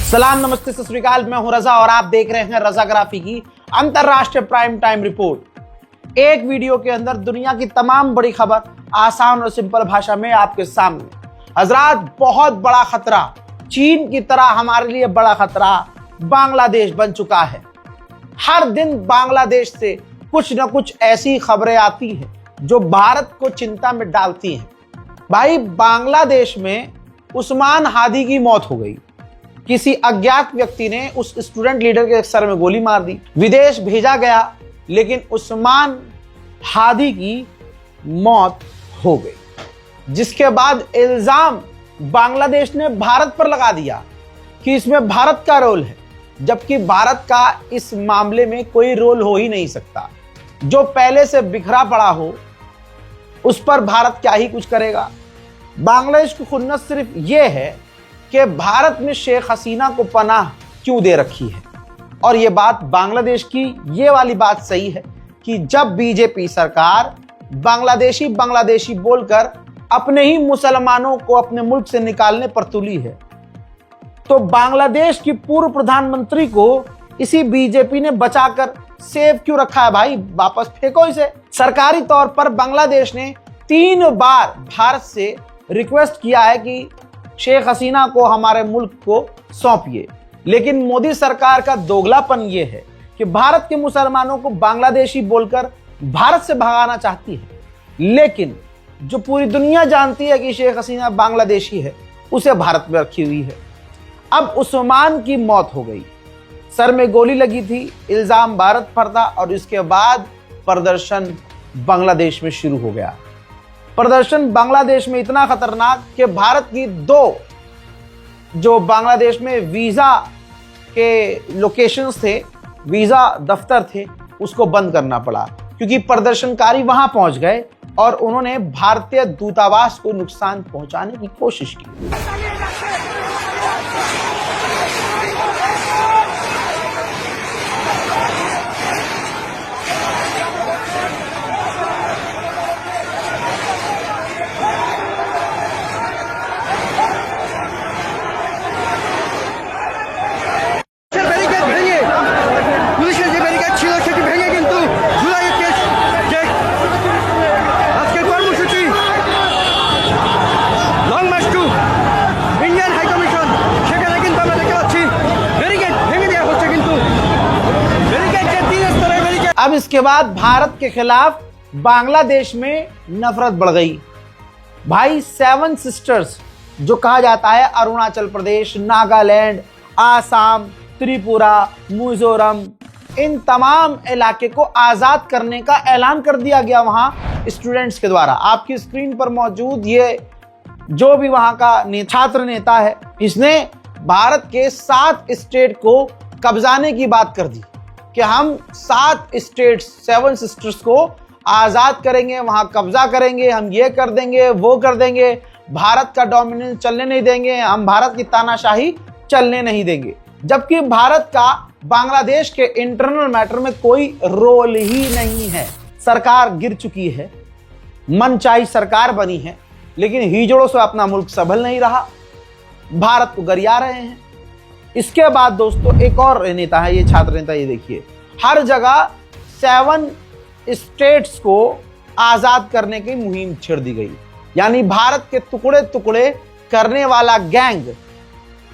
सलाम, नमस्ते, सत श्री अकाल। मैं हूं रजा और आप देख रहे हैं रजाग्राफी की अंतरराष्ट्रीय प्राइम टाइम रिपोर्ट। एक वीडियो के अंदर दुनिया की तमाम बड़ी खबर आसान और सिंपल भाषा में आपके सामने। हजरात, बहुत बड़ा खतरा, चीन की तरह हमारे लिए बड़ा खतरा बांग्लादेश बन चुका है। हर दिन बांग्लादेश से कुछ न कुछ ऐसी खबरें आती हैं जो भारत को चिंता में डालती हैं। भाई, बांग्लादेश में उस्मान हादी की मौत हो गई। किसी अज्ञात व्यक्ति ने उस स्टूडेंट लीडर के सर में गोली मार दी। विदेश भेजा गया, लेकिन उस्मान हादी की मौत हो गई, जिसके बाद इल्जाम बांग्लादेश ने भारत पर लगा दिया कि इसमें भारत का रोल है, जबकि भारत का इस मामले में कोई रोल हो ही नहीं सकता। जो पहले से बिखरा पड़ा हो उस पर भारत क्या ही कुछ करेगा। बांग्लादेश की खुन्नस सिर्फ यह है कि भारत में शेख हसीना को पनाह क्यों दे रखी है। और यह बात बांग्लादेश की ये वाली बात सही है कि जब बीजेपी सरकार बांग्लादेशी बोलकर अपने ही मुसलमानों को अपने मुल्क से निकालने पर तुली है, तो बांग्लादेश की पूर्व प्रधानमंत्री को इसी बीजेपी ने बचाकर सेव क्यों रखा है। भाई, वापस फेंको इसे। सरकारी तौर पर बांग्लादेश ने 3 बार भारत से रिक्वेस्ट किया है कि शेख हसीना को हमारे मुल्क को सौंपिए, लेकिन मोदी सरकार का दोगलापन यह है कि भारत के मुसलमानों को बांग्लादेशी बोलकर भारत से भगाना चाहती है, लेकिन जो पूरी दुनिया जानती है कि शेख हसीना बांग्लादेशी है, उसे भारत में रखी हुई है। अब उस्मान की मौत हो गई, सर में गोली लगी थी, इल्जाम भारत पर था, और इसके बाद प्रदर्शन बांग्लादेश में शुरू हो गया। प्रदर्शन बांग्लादेश में इतना खतरनाक कि भारत की 2 जो बांग्लादेश में वीजा के लोकेशंस थे, वीजा दफ्तर थे, उसको बंद करना पड़ा, क्योंकि प्रदर्शनकारी वहां पहुंच गए और उन्होंने भारतीय दूतावास को नुकसान पहुंचाने की कोशिश की। अब इसके बाद भारत के खिलाफ बांग्लादेश में नफरत बढ़ गई। भाई, 7 सिस्टर्स जो कहा जाता है, अरुणाचल प्रदेश, नागालैंड, आसाम, त्रिपुरा, मिजोरम, इन तमाम इलाके को आजाद करने का ऐलान कर दिया गया वहां स्टूडेंट्स के द्वारा। आपकी स्क्रीन पर मौजूद ये जो भी वहां का छात्र नेता है, इसने भारत के 7 स्टेट को कब्जाने की बात कर दी कि हम 7 स्टेट्स, 7 सिस्टर्स को आजाद करेंगे, वहां कब्जा करेंगे, हम ये कर देंगे, वो कर देंगे, भारत का डोमिनेंस चलने नहीं देंगे, हम भारत की तानाशाही चलने नहीं देंगे। जबकि भारत का बांग्लादेश के इंटरनल मैटर में कोई रोल ही नहीं है। सरकार गिर चुकी है, मनचाही सरकार बनी है, लेकिन हिजड़ों से अपना मुल्क संभल नहीं रहा, भारत को गरिया रहे हैं। इसके बाद दोस्तों एक और नेता है, ये छात्र नेता, ये देखिए, हर जगह 7 स्टेट्स को आजाद करने की मुहिम छेड़ दी गई। यानी भारत के टुकड़े टुकड़े करने वाला गैंग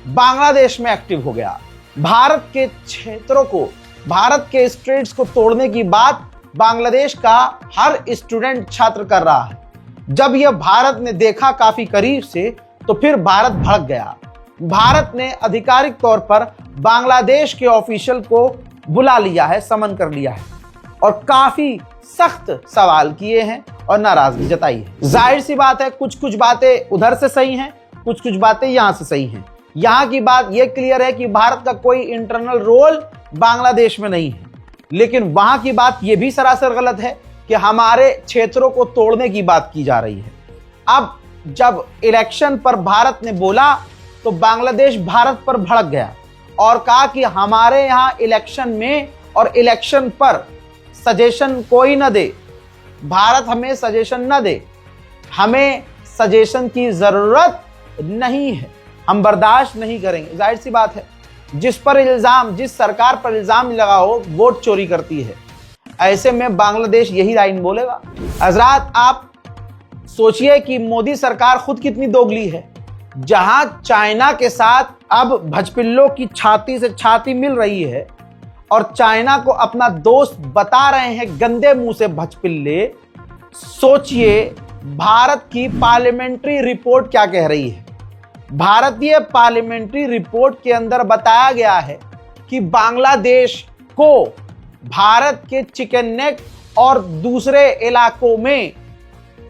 बांग्लादेश में एक्टिव हो गया। भारत के क्षेत्रों को, भारत के स्टेट्स को तोड़ने की बात बांग्लादेश का हर स्टूडेंट छात्र कर रहा है। जब यह भारत ने देखा काफी करीब से, तो फिर भारत भड़क गया। भारत ने आधिकारिक तौर पर बांग्लादेश के ऑफिशियल को बुला लिया है, समन कर लिया है, और काफी सख्त सवाल किए हैं और नाराजगी जताई है। जाहिर सी बात है, कुछ कुछ बातें उधर से सही हैं, कुछ कुछ बातें यहां से सही हैं। यहां की बात यह क्लियर है कि भारत का कोई इंटरनल रोल बांग्लादेश में नहीं है, लेकिन वहां की बात यह भी सरासर गलत है कि हमारे क्षेत्रों को तोड़ने की बात की जा रही है। अब जब इलेक्शन पर भारत ने बोला, तो बांग्लादेश भारत पर भड़क गया और कहा कि हमारे यहां इलेक्शन में और इलेक्शन पर सजेशन कोई न दे, भारत हमें सजेशन न दे, हमें सजेशन की जरूरत नहीं है, हम बर्दाश्त नहीं करेंगे। जाहिर सी बात है, जिस सरकार पर इल्जाम लगा हो वोट चोरी करती है। ऐसे में बांग्लादेश यही लाइन बोलेगा। हजरात, आप सोचिए कि मोदी सरकार खुद कितनी दोगली है। जहां चाइना के साथ अब भजपिल्लों की छाती से छाती मिल रही है और चाइना को अपना दोस्त बता रहे हैं गंदे मुंह से भजपिल्ले, सोचिए भारत की पार्लियामेंट्री रिपोर्ट क्या कह रही है। भारतीय पार्लियामेंट्री रिपोर्ट के अंदर बताया गया है कि बांग्लादेश को भारत के चिकन नेक और दूसरे इलाकों में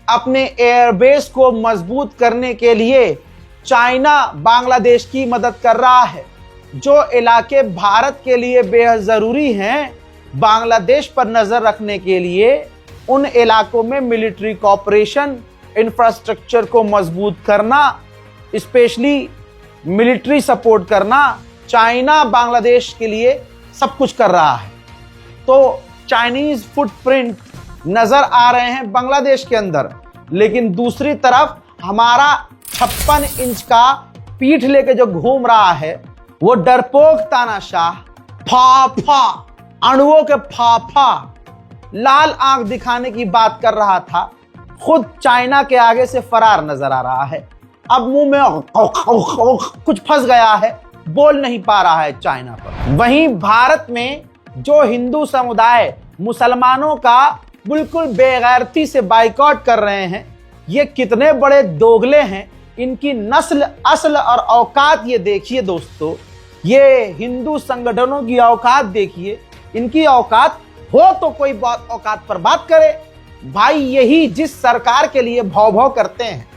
अपने एयरबेस को मजबूत करने के लिए चाइना बांग्लादेश की मदद कर रहा है। जो इलाके भारत के लिए बेहद जरूरी हैं बांग्लादेश पर नजर रखने के लिए, उन इलाकों में मिलिट्री कोऑपरेशन, इंफ्रास्ट्रक्चर को मजबूत करना, स्पेशली मिलिट्री सपोर्ट करना, चाइना बांग्लादेश के लिए सब कुछ कर रहा है। तो चाइनीज फुटप्रिंट नजर आ रहे हैं बांग्लादेश के अंदर, लेकिन दूसरी तरफ हमारा 56 इंच का पीठ लेके जो घूम रहा है वो डरपोक तानाशाह, फाफा, अणुओं के फाफा, लाल आंख दिखाने की बात कर रहा था, खुद चाइना के आगे से फरार नजर आ रहा है। अब मुंह में कुछ फंस गया है, बोल नहीं पा रहा है चाइना पर। वहीं भारत में जो हिंदू समुदाय मुसलमानों का बिल्कुल बेगैरती से बाइकआउट कर रहे हैं, ये कितने बड़े दोगले हैं। इनकी नस्ल, असल और औकात ये देखिए दोस्तों, ये हिंदू संगठनों की औकात देखिए। इनकी औकात हो तो कोई बात औकात पर बात करे भाई। यही जिस सरकार के लिए भौ भौ करते हैं,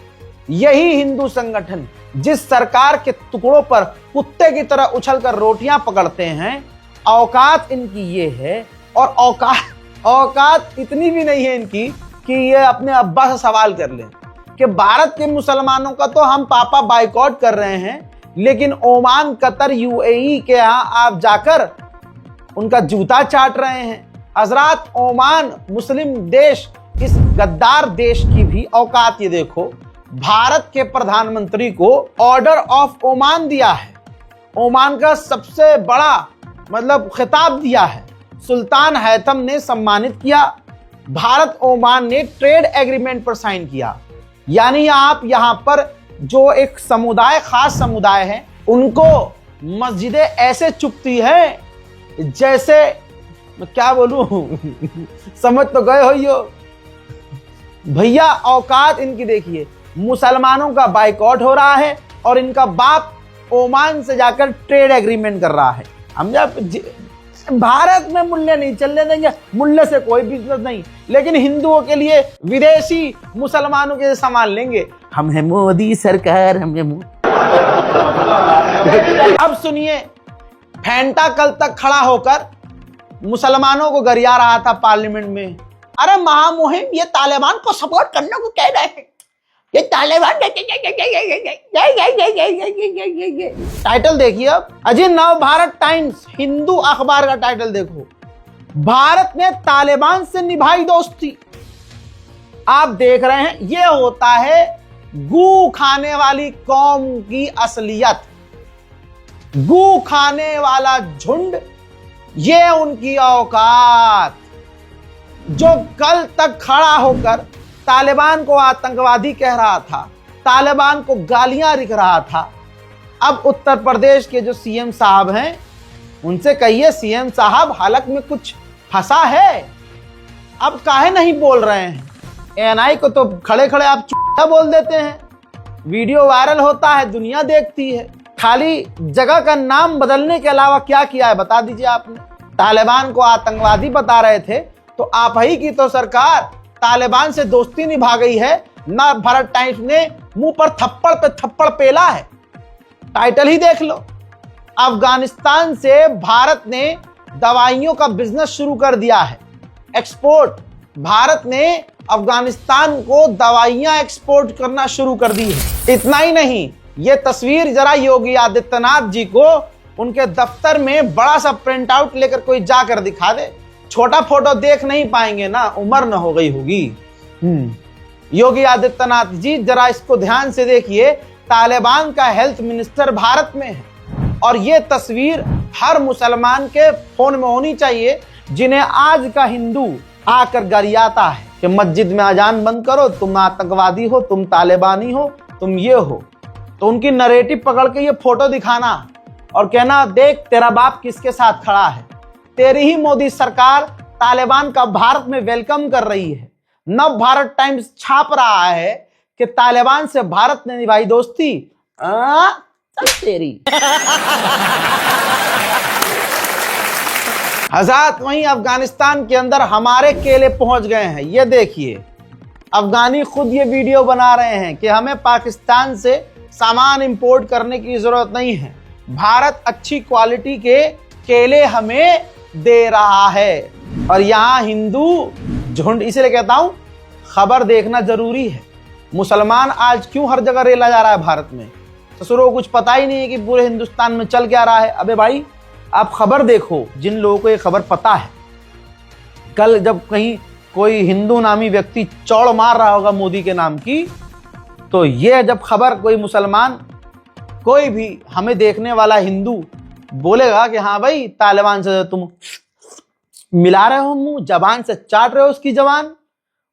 यही हिंदू संगठन जिस सरकार के टुकड़ों पर कुत्ते की तरह उछलकर रोटियां पकड़ते हैं, औकात इनकी ये है। और औकात इतनी भी नहीं है इनकी कि ये अपने अब्बा से सवाल कर लें कि भारत के मुसलमानों का तो हम पापा बाइकआउट कर रहे हैं, लेकिन ओमान, कतर, यूएई के यहाँ आप जाकर उनका जूता चाट रहे हैं। हजरात, ओमान मुस्लिम देश, इस गद्दार देश की भी औकात ये देखो। भारत के प्रधानमंत्री को ऑर्डर ऑफ ओमान दिया है, ओमान का सबसे बड़ा मतलब खिताब दिया है, सुल्तान हैथम ने सम्मानित किया। भारत ओमान ने ट्रेड एग्रीमेंट पर साइन किया। यानी आप यहां पर जो एक समुदाय, खास समुदाय है, उनको मस्जिदें ऐसे चुपती हैं जैसे, मैं क्या बोलूं समझ तो गए हो यो भैया। औकात इनकी देखिए, मुसलमानों का बाइकआउट हो रहा है और इनका बाप ओमान से जाकर ट्रेड एग्रीमेंट कर रहा है। हम जब भारत में मूल्य नहीं चलने देंगे, मूल्य से कोई बिजनेस नहीं, लेकिन हिंदुओं के लिए विदेशी मुसलमानों के सामान लेंगे। हम है मोदी सरकार, हम है अब सुनिए, फैंटा कल तक खड़ा होकर मुसलमानों को गरिया रहा था पार्लियामेंट में। अरे महामुहिम, ये तालिबान को सपोर्ट करने को कह रहे हैं, ये तालिबान। टाइटल देखिए अब, अजय नव भारत टाइम्स हिंदू अखबार का टाइटल देखो, भारत ने तालिबान से निभाई दोस्ती। आप देख रहे हैं, ये होता है गू खाने वाली कौम की असलियत। गू खाने वाला झुंड, ये उनकी औकात। जो कल तक खड़ा होकर तालिबान को आतंकवादी कह रहा था, तालिबान को गालियां लिख रहा था, अब उत्तर प्रदेश के जो सीएम साहब हैं उनसे कहिए, सीएम साहब हलक में कुछ फंसा है, अब काहे नहीं बोल रहे हैं। एएनआई को तो खड़े खड़े आप चुप बोल देते हैं, वीडियो वायरल होता है, दुनिया देखती है। खाली जगह का नाम बदलने के अलावा क्या किया है बता दीजिए आपने। तालिबान को आतंकवादी बता रहे थे तो आप ही की तो सरकार तालिबान से दोस्ती निभा गई है ना। भारत टाइम्स ने मुंह पर थप्पड़ पे थप्पड़ पेला है, टाइटल ही देख लो। अफगानिस्तान से भारत ने दवाइयों का बिजनेस शुरू कर दिया है, एक्सपोर्ट। भारत ने अफगानिस्तान को दवाइयां एक्सपोर्ट करना शुरू कर दी है। इतना ही नहीं, ये तस्वीर जरा योगी आदित्यनाथ जी को उनके दफ्तर में बड़ा सा प्रिंट आउट लेकर कोई जाकर दिखा दे। छोटा फोटो देख नहीं पाएंगे ना, उम्र न हो गई होगी। योगी आदित्यनाथ जी जरा इसको ध्यान से देखिए, तालिबान का हेल्थ मिनिस्टर भारत में है। और ये तस्वीर हर मुसलमान के फोन में होनी चाहिए, जिन्हें आज का हिंदू आकर गरियाता है कि मस्जिद में अजान बंद करो, तुम आतंकवादी हो, तुम तालिबानी हो, तुम ये हो। तो उनकी नरेटिव पकड़ के ये फोटो दिखाना और कहना देख तेरा बाप किसके साथ खड़ा है। तेरी ही मोदी सरकार तालिबान का भारत में वेलकम कर रही है। नव भारत टाइम्स छाप रहा है कि तालिबान से भारत ने निभाई दोस्ती। चल तेरी। हज़रात, वहीं अफगानिस्तान के अंदर हमारे केले पहुंच गए हैं। ये देखिए, अफगानी खुद ये वीडियो बना रहे हैं कि हमें पाकिस्तान से सामान इंपोर्ट करने की जरूरत नहीं है, भारत अच्छी क्वालिटी के केले हमें दे रहा है। और यहां हिंदू झुंड, इसलिए कहता हूं खबर देखना जरूरी है। मुसलमान आज क्यों हर जगह रेला जा रहा है भारत में, ससुरों को कुछ पता ही नहीं है कि पूरे हिंदुस्तान में चल क्या रहा है। अबे भाई, आप खबर देखो, जिन लोगों को ये खबर पता है। कल जब कहीं कोई हिंदू नामी व्यक्ति चौड़ मार रहा होगा मोदी के नाम की, तो ये जब खबर कोई मुसलमान, कोई भी हमें देखने वाला हिंदू बोलेगा कि हाँ भाई तालिबान से तुम मिला रहे हो, मुंह जबान से चाट रहे हो उसकी जबान,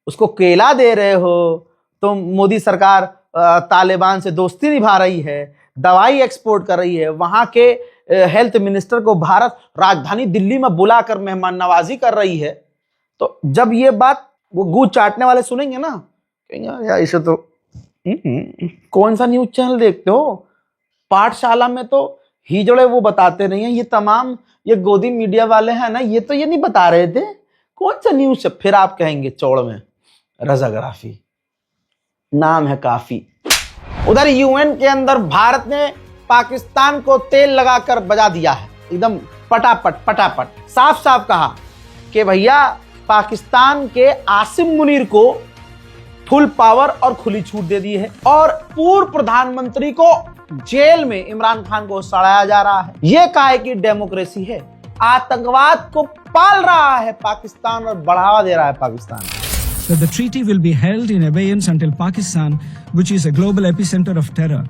उसको केला दे रहे हो, तो मोदी सरकार तालिबान से दोस्ती निभा रही है, दवाई एक्सपोर्ट कर रही है, वहां के हेल्थ मिनिस्टर को भारत राजधानी दिल्ली में बुलाकर मेहमान नवाजी कर रही है। तो जब ये बात वो गूंज चाटने वाले सुनेंगे ना, कहेंगे यार इसे तो कौन सा न्यूज चैनल देखते हो, पाठशाला में तो हिजड़े वो बताते नहीं है, ये तमाम ये गोदी मीडिया वाले हैं ना, ये तो ये नहीं बता रहे थे, कौन सा न्यूज है। फिर आप कहेंगे चौड़ में रजाग्राफी नाम है काफी। उधर यूएन के अंदर भारत ने पाकिस्तान को तेल लगाकर बजा दिया है, एकदम पटापट पटापट। साफ साफ कहा कि भैया पाकिस्तान के आसिम मुनीर को फुल पावर और खुली छूट दे दी है, और पूर्व प्रधानमंत्री को जेल में इमरान खान को सड़ाया जा रहा है। यह काहे की डेमोक्रेसी है। आतंकवाद को पाल रहा है पाकिस्तान और बढ़ावा दे रहा है Pakistan. That the treaty will be held in abeyance until Pakistan, which is a global epicenter of terror,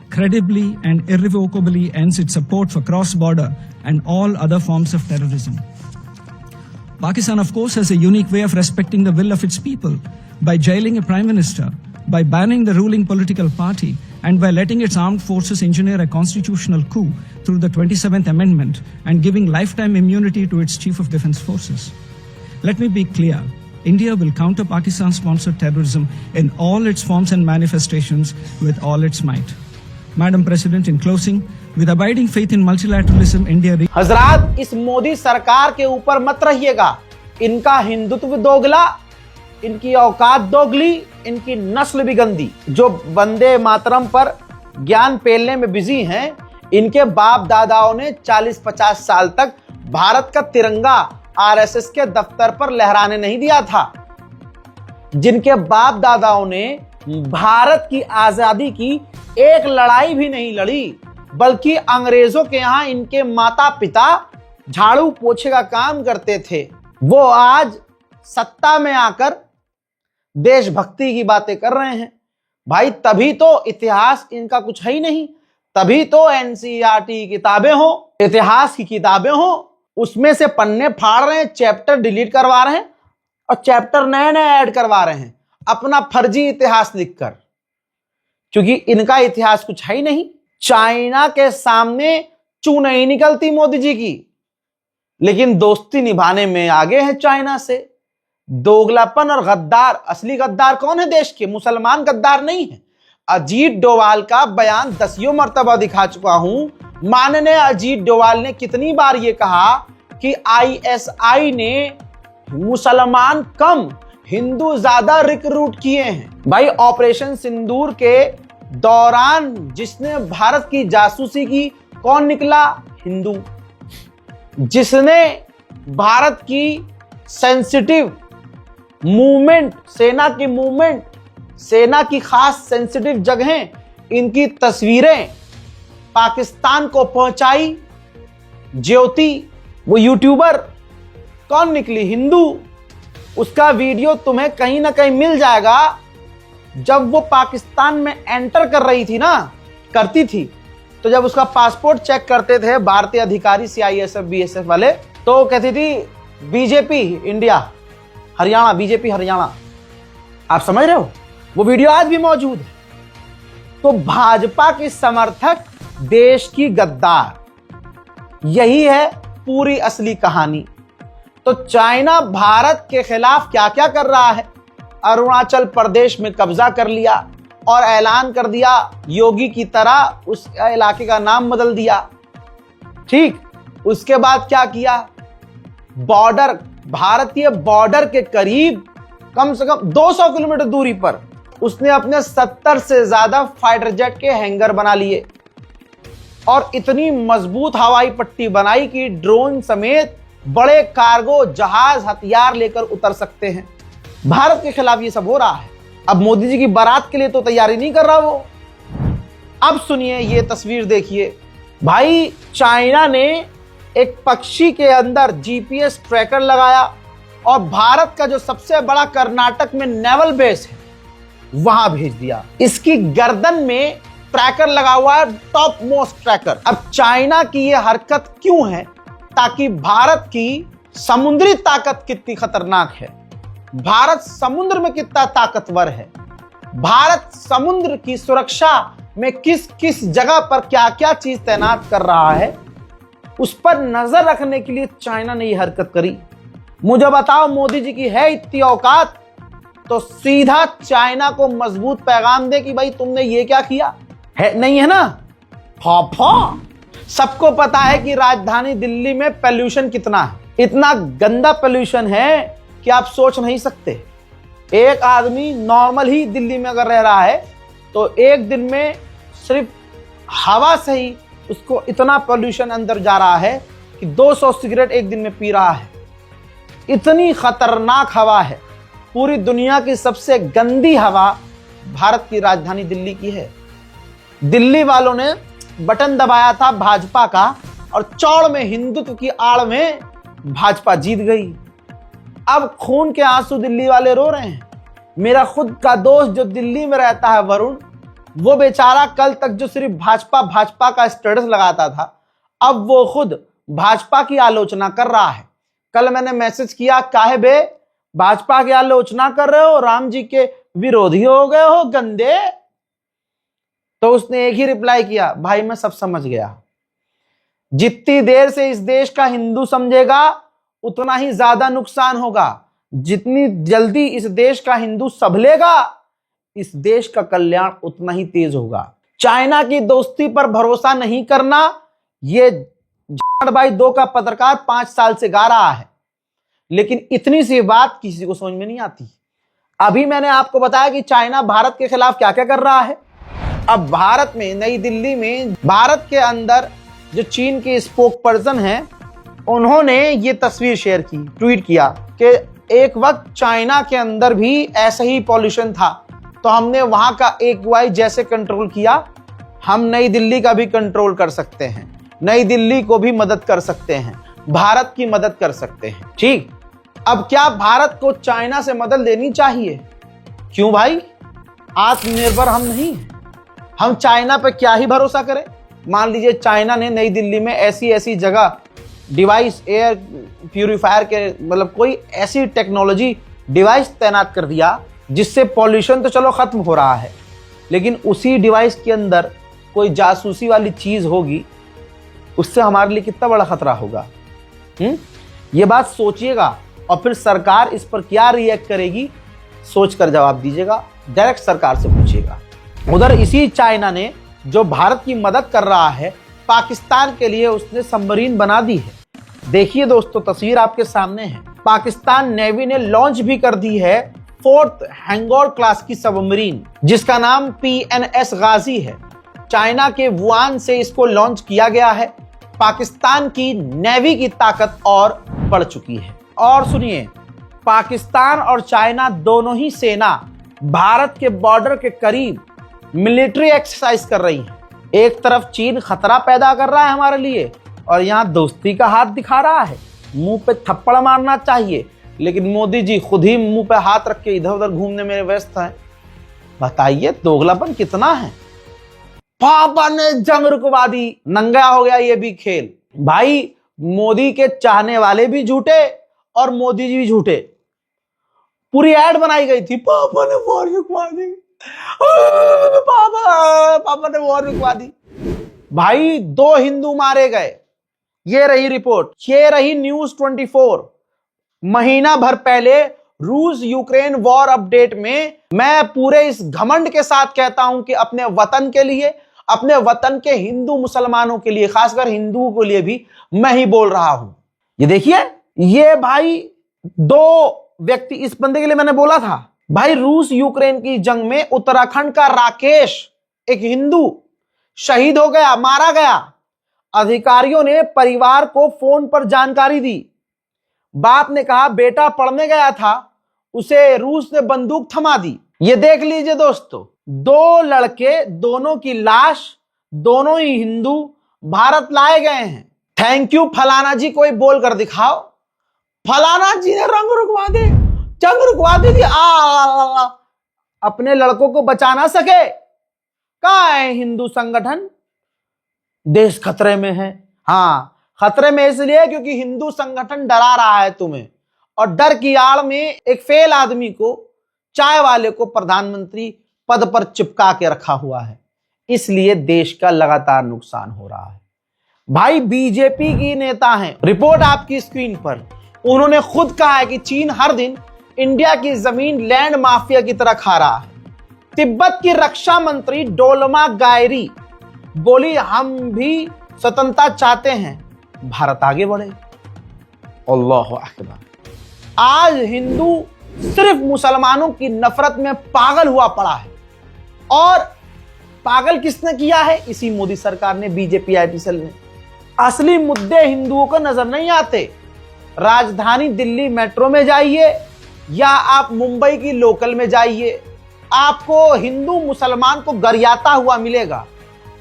credibly and irrevocably ends its support for cross-border and all other forms of terrorism. Pakistan, of course, has a unique way of respecting the will of its people by jailing a prime minister, by banning the ruling political party, and by letting its armed forces engineer a constitutional coup through the 27th Amendment and giving lifetime immunity to its Chief of Defence Forces. Let me be clear. India will counter Pakistan-sponsored terrorism in all its forms and manifestations with all its might. Madam President, in closing, with abiding faith in multilateralism, India... हजरात, इस मोदी सरकार के ऊपर मत रहिएगा। इनका हिंदुत्व दोगला, इनकी औकात दोगली, इनकी नस्ल भी गंदी। जो वंदे मातरम पर ज्ञान पेलने में बिजी हैं, इनके बाप दादाओं ने 40-50 साल तक भारत का तिरंगा आरएसएस के दफ्तर पर लहराने नहीं दिया था। जिनके बाप दादाओं ने भारत की आजादी की एक लड़ाई भी नहीं लड़ी, बल्कि अंग्रेजों के यहां इनके माता पिता झाड़ू पोछे का काम करते थे, वो आज सत्ता में आकर देशभक्ति की बातें कर रहे हैं। भाई तभी तो इतिहास इनका कुछ है ही नहीं, तभी तो एनसीईआरटी किताबें हो, इतिहास की किताबें हो, उसमें से पन्ने फाड़ रहे हैं, चैप्टर डिलीट करवा रहे हैं और चैप्टर नए नए ऐड करवा रहे हैं अपना फर्जी इतिहास लिखकर, क्योंकि इनका इतिहास कुछ है ही नहीं। चाइना के सामने चू नहीं निकलती मोदी जी की, लेकिन दोस्ती निभाने में आगे है चाइना से। दोगलापन और गद्दार, असली गद्दार कौन है देश के? मुसलमान गद्दार नहीं है। अजीत डोवाल का बयान 10 मर्तबा दिखा चुका हूं। माननीय अजीत डोवाल ने कितनी बार यह कहा कि आईएसआई ने मुसलमान कम हिंदू ज्यादा रिक्रूट किए हैं। भाई ऑपरेशन सिंदूर के दौरान जिसने भारत की जासूसी की कौन निकला? हिंदू। जिसने भारत की सेंसिटिव मूवमेंट, सेना की मूवमेंट, सेना की खास सेंसिटिव जगहें, इनकी तस्वीरें पाकिस्तान को पहुंचाई, ज्योति, वो यूट्यूबर कौन निकली? हिंदू। उसका वीडियो तुम्हें कहीं ना कहीं मिल जाएगा। जब वो पाकिस्तान में एंटर कर रही थी ना, करती थी, तो जब उसका पासपोर्ट चेक करते थे भारतीय अधिकारी सीआईएसएफ बीएसएफ वाले, तो कहती थी BJP India Haryana, BJP Haryana. आप समझ रहे हो? वो वीडियो आज भी मौजूद है। तो भाजपा के समर्थक देश की गद्दार, यही है पूरी असली कहानी। तो चाइना भारत के खिलाफ क्या क्या कर रहा है। अरुणाचल प्रदेश में कब्जा कर लिया और ऐलान कर दिया, योगी की तरह उस इलाके का नाम बदल दिया। ठीक, उसके बाद क्या किया, बॉर्डर, भारतीय बॉर्डर के करीब कम से कम 200 किलोमीटर दूरी पर उसने अपने 70 से ज्यादा फाइटर जेट के हैंगर बना लिए और इतनी मजबूत हवाई पट्टी बनाई कि ड्रोन समेत बड़े कार्गो जहाज हथियार लेकर उतर सकते हैं। भारत के खिलाफ ये सब हो रहा है। अब मोदी जी की बारात के लिए तो तैयारी नहीं कर रहा वो। अब सुनिए, ये तस्वीर देखिए भाई, चाइना ने एक पक्षी के अंदर जीपीएस ट्रैकर लगाया और भारत का जो सबसे बड़ा कर्नाटक में नेवल बेस है वहां भेज दिया। इसकी गर्दन में ट्रैकर लगा हुआ है, टॉप मोस्ट ट्रैकर। अब चाइना की यह हरकत क्यों है? ताकि भारत की समुद्री ताकत कितनी खतरनाक है, भारत समुद्र में कितना ताकतवर है, भारत समुद्र की सुरक्षा में किस किस जगह पर क्या क्या चीज तैनात कर रहा है, उस पर नजर रखने के लिए चाइना ने यह हरकत करी। मुझे बताओ, मोदी जी की है इतनी औकात तो सीधा चाइना को मजबूत पैगाम दे कि भाई तुमने ये क्या किया है, नहीं है ना? फौ सबको पता है कि राजधानी दिल्ली में पोल्यूशन कितना है, इतना गंदा पोल्यूशन है कि आप सोच नहीं सकते। एक आदमी नॉर्मल ही दिल्ली में अगर रह रहा है तो एक दिन में सिर्फ हवा से ही उसको इतना पोल्यूशन अंदर जा रहा है कि 200 सिगरेट एक दिन में पी रहा है। इतनी खतरनाक हवा है। पूरी दुनिया की सबसे गंदी हवा भारत की राजधानी दिल्ली की है। दिल्ली वालों ने बटन दबाया था भाजपा का और चौड़ में हिंदुत्व की आड़ में भाजपा जीत गई। अब खून के आंसू दिल्ली वाले रो रहे हैं। मेरा खुद का दोस्त जो दिल्ली में रहता है वरुण, वो बेचारा कल तक जो सिर्फ भाजपा भाजपा का स्टेटस लगाता था, अब वो खुद भाजपा की आलोचना कर रहा है। कल मैंने मैसेज किया, काहे बे भाजपा की आलोचना कर रहे हो, राम जी के विरोधी हो गए हो गंदे। तो उसने एक ही रिप्लाई किया, भाई मैं सब समझ गया। जितनी देर से इस देश का हिंदू समझेगा उतना ही ज्यादा नुकसान होगा। जितनी जल्दी इस देश का हिंदू संभलेगा, इस देश का कल्याण उतना ही तेज होगा। चाइना की दोस्ती पर भरोसा नहीं करना, ये भाई 2 का पत्रकार 5 साल से गा रहा है, लेकिन इतनी सी बात किसी को समझ में नहीं आती। अभी मैंने आपको बताया कि चाइना भारत के खिलाफ क्या क्या कर रहा है। अब भारत में, नई दिल्ली में, भारत के अंदर जो चीन के स्पोक पर्सन हैं, उन्होंने ये तस्वीर शेयर की, ट्वीट किया कि एक वक्त चाइना के अंदर भी ऐसा ही पॉल्यूशन था, तो हमने वहां का AQI जैसे कंट्रोल किया, हम नई दिल्ली का भी कंट्रोल कर सकते हैं, नई दिल्ली को भी मदद कर सकते हैं, भारत की मदद कर सकते हैं। ठीक, अब क्या भारत को चाइना से मदद लेनी चाहिए? क्यों भाई, आत्मनिर्भर हम नहीं हैं, हम चाइना पे क्या ही भरोसा करें। मान लीजिए चाइना ने नई दिल्ली में ऐसी ऐसी जगह डिवाइस, एयर प्यूरिफायर के, मतलब कोई ऐसी टेक्नोलॉजी डिवाइस तैनात कर दिया जिससे पॉल्यूशन तो चलो खत्म हो रहा है, लेकिन उसी डिवाइस के अंदर कोई जासूसी वाली चीज होगी, उससे हमारे लिए कितना बड़ा खतरा होगा। ये बात सोचिएगा और फिर सरकार इस पर क्या रिएक्ट करेगी, सोचकर जवाब दीजिएगा। डायरेक्ट सरकार से पूछिएगा। उधर इसी चाइना ने जो भारत की मदद कर रहा है, पाकिस्तान के लिए उसने सबमरीन बना दी है। देखिए दोस्तों, तस्वीर आपके सामने है। पाकिस्तान नेवी ने लॉन्च भी कर दी है 4th हैंगोर क्लास की सबमरीन, जिसका नाम PNS गाजी है। चाइना के वुहान से इसको लॉन्च किया गया है। पाकिस्तान की नेवी की ताकत और बढ़ चुकी है। और सुनिए, पाकिस्तान और चाइना दोनों ही सेना भारत के बॉर्डर के करीब मिलिट्री एक्सरसाइज कर रही है। एक तरफ चीन खतरा पैदा कर रहा है हमारे लिए और यहाँ दोस्ती का हाथ दिखा रहा है। मुंह पे थप्पड़ मारना चाहिए, लेकिन मोदी जी खुद ही मुंह पे हाथ रख के इधर उधर घूमने में व्यस्त हैं। बताइए दोगलापन कितना है। पापा ने जंग रुकवा दी, नंगा हो गया ये भी खेल। भाई मोदी के चाहने वाले भी झूठे और मोदी जी भी झूठे। पूरी एड बनाई गई थी, पापा ने वॉर रुकवा दी, पापा ने वॉर रुकवा दी। भाई 2 हिंदू मारे गए, ये रही रिपोर्ट, ये रही न्यूज 24। महीना भर पहले रूस यूक्रेन वॉर अपडेट में मैं पूरे इस घमंड के साथ कहता हूं कि अपने वतन के लिए, अपने वतन के हिंदू मुसलमानों के लिए, खासकर हिंदुओं के लिए भी मैं ही बोल रहा हूं। ये देखिए, ये भाई 2 व्यक्ति, इस बंदे के लिए मैंने बोला था। भाई रूस यूक्रेन की जंग में उत्तराखंड का राकेश, एक हिंदू, शहीद हो गया, मारा गया। अधिकारियों ने परिवार को फोन पर जानकारी दी। बाप ने कहा बेटा पढ़ने गया था, उसे रूस ने बंदूक थमा दी। ये देख लीजिए दोस्तों, 2 लड़के, दोनों की लाश, दोनों ही हिंदू, भारत लाए गए हैं। थैंक यू फलाना जी, कोई बोल कर दिखाओ। फलाना जी ने रंग रुकवा दे, जंग रुकवा दी। अपने लड़कों को बचा ना सके, कहां है हिंदू संगठन? देश खतरे में है। हाँ, खतरे में इसलिए क्योंकि हिंदू संगठन डरा रहा है तुम्हें, और डर की आड़ में एक फेल आदमी को, चाय वाले को प्रधानमंत्री पद पर चिपका के रखा हुआ है। इसलिए देश का लगातार नुकसान हो रहा है। भाई बीजेपी की नेता हैं, रिपोर्ट आपकी स्क्रीन पर, उन्होंने खुद कहा है कि चीन हर दिन इंडिया की जमीन लैंड माफिया की तरह खा रहा है। तिब्बत की रक्षा मंत्री डोलमा गायरी बोली हम भी स्वतंत्रता चाहते हैं, भारत आगे बढ़े। अल्लाह अकबर। आज हिंदू सिर्फ मुसलमानों की नफरत में पागल हुआ पड़ा है, और पागल किसने किया है? इसी मोदी सरकार ने, बीजेपी आईटी सेल ने। असली मुद्दे हिंदुओं को नजर नहीं आते। राजधानी दिल्ली मेट्रो में जाइए या आप मुंबई की लोकल में जाइए, आपको हिंदू मुसलमान को गरियाता हुआ मिलेगा।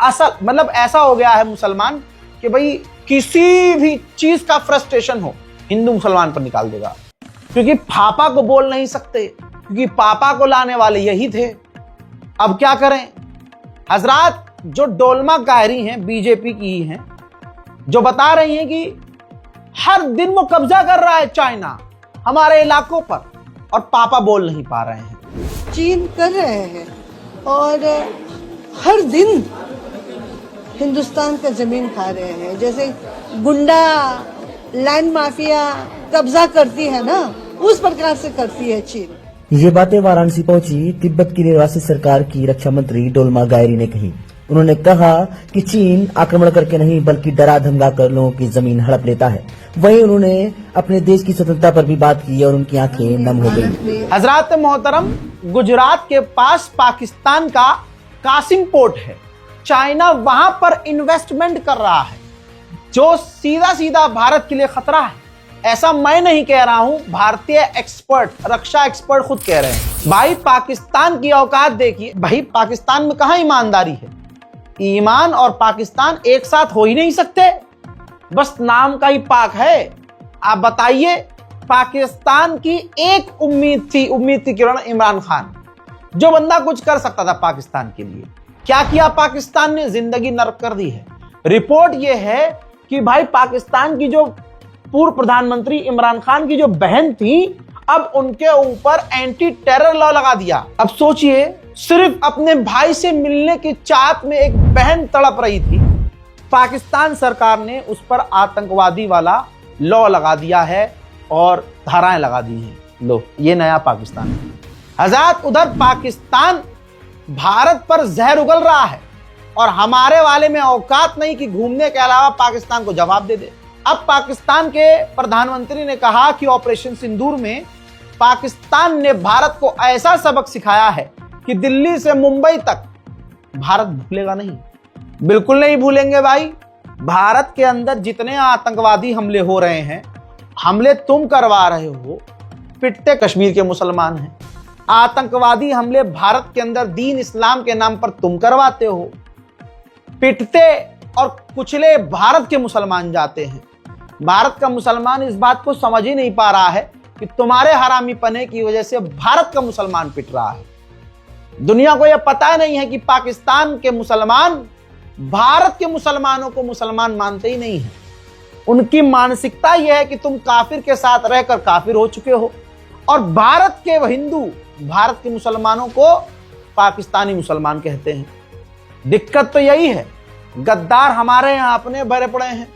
असल मतलब ऐसा हो गया है मुसलमान कि भाई किसी भी चीज का फ्रस्ट्रेशन हो, हिंदू मुसलमान पर निकाल देगा, क्योंकि पापा को बोल नहीं सकते, क्योंकि पापा को लाने वाले यही थे। अब क्या करें? हजरात, जो डोलमा गायरी हैं, बीजेपी की ही हैं, जो बता रही हैं कि हर दिन वो कब्जा कर रहा है चाइना हमारे इलाकों पर, और पापा बोल नहीं पा रहे हैं। चीन कर रहे हैं, और हर दिन हिंदुस्तान का जमीन खा रहे हैं। जैसे गुंडा लैंड माफिया कब्जा करती है ना, उस प्रकार से करती है चीन। ये बातें वाराणसी पहुंची तिब्बत की निवासी सरकार की रक्षा मंत्री डोलमा गायरी ने कही। उन्होंने कहा कि चीन आक्रमण करके नहीं बल्कि डरा धमका कर लोगों की जमीन हड़प लेता है। वहीं उन्होंने अपने देश की स्वतंत्रता पर भी बात की और उनकी आंखें नम हो गई। हजरात मोहतरम, गुजरात के पास पाकिस्तान का कासिम पोर्ट है, चाइना वहां पर इन्वेस्टमेंट कर रहा है, जो सीधा सीधा भारत के लिए खतरा है। ऐसा मैं नहीं कह रहा हूं, भारतीय एक्सपर्ट, रक्षा एक्सपर्ट खुद कह रहे हैं। भाई पाकिस्तान की औकात देखिए। भाई पाकिस्तान में कहां ईमानदारी है? ईमान और पाकिस्तान एक साथ हो ही नहीं सकते, बस नाम का ही पाक है। आप बताइए, पाकिस्तान की एक उम्मीद थी किरण, इमरान खान, जो बंदा कुछ कर सकता था पाकिस्तान के लिए। क्या किया पाकिस्तान ने? जिंदगी नरक कर दी है। रिपोर्ट यह है कि भाई पाकिस्तान की जो पूर्व प्रधानमंत्री इमरान खान की जो बहन थी, अब उनके ऊपर एंटी टेरर लॉ लगा दिया। अब सोचिए, सिर्फ अपने भाई से मिलने की चाहत में एक बहन तड़प रही थी, पाकिस्तान सरकार ने उस पर आतंकवादी वाला लॉ लगा दिया है और धाराएं लगा दी हैं। लो, ये नया पाकिस्तान है। हज़ात उधर पाकिस्तान भारत पर जहर उगल रहा है, और हमारे वाले में औकात नहीं कि घूमने के अलावा पाकिस्तान को जवाब दे दे। अब पाकिस्तान के प्रधानमंत्री ने कहा कि ऑपरेशन सिंदूर में पाकिस्तान ने भारत को ऐसा सबक सिखाया है कि दिल्ली से मुंबई तक भारत भूलेगा नहीं। बिल्कुल नहीं भूलेंगे भाई। भारत के अंदर जितने आतंकवादी हमले हो रहे हैं, हमले तुम करवा रहे हो, पिटते कश्मीर के मुसलमान हैं। आतंकवादी हमले भारत के अंदर दीन इस्लाम के नाम पर तुम करवाते हो, पिटते और कुचले भारत के मुसलमान जाते हैं। भारत का मुसलमान इस बात को समझ ही नहीं पा रहा है कि तुम्हारे हरामी पने की वजह से भारत का मुसलमान पिट रहा है। दुनिया को यह पता नहीं है कि पाकिस्तान के मुसलमान भारत के मुसलमानों को मुसलमान मानते ही नहीं है। उनकी मानसिकता यह है कि तुम काफिर के साथ रहकर काफिर हो चुके हो, और भारत के हिंदू भारत के मुसलमानों को पाकिस्तानी मुसलमान कहते हैं। दिक्कत तो यही है, गद्दार हमारे यहां अपने भरे पड़े हैं,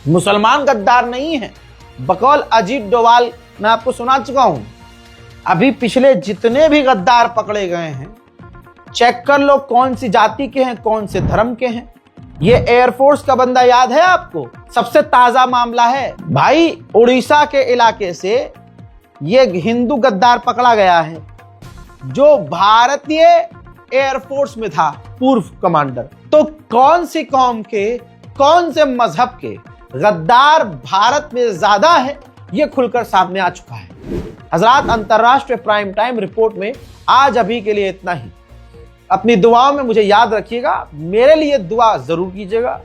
मुसलमान गद्दार नहीं है। बकौल अजीत डोवाल मैं आपको सुना चुका हूं। अभी पिछले जितने भी गद्दार पकड़े गए हैं, चेक कर लो कौन सी जाति के हैं, कौन से धर्म के हैं। ये एयरफोर्स का बंदा याद है आपको? सबसे ताजा मामला है भाई, उड़ीसा के इलाके से ये हिंदू गद्दार पकड़ा गया है जो भारतीय एयरफोर्स में था, पूर्व कमांडर। तो कौन सी कौम के, कौन से मजहब के गद्दार भारत में ज्यादा है, यह खुलकर सामने आ चुका है। हजरात, अंतरराष्ट्रीय प्राइम टाइम रिपोर्ट में आज अभी के लिए इतना ही। अपनी दुआओं में मुझे याद रखिएगा, मेरे लिए दुआ जरूर कीजिएगा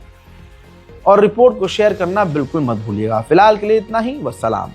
और रिपोर्ट को शेयर करना बिल्कुल मत भूलिएगा। फिलहाल के लिए इतना ही, वस्सलाम।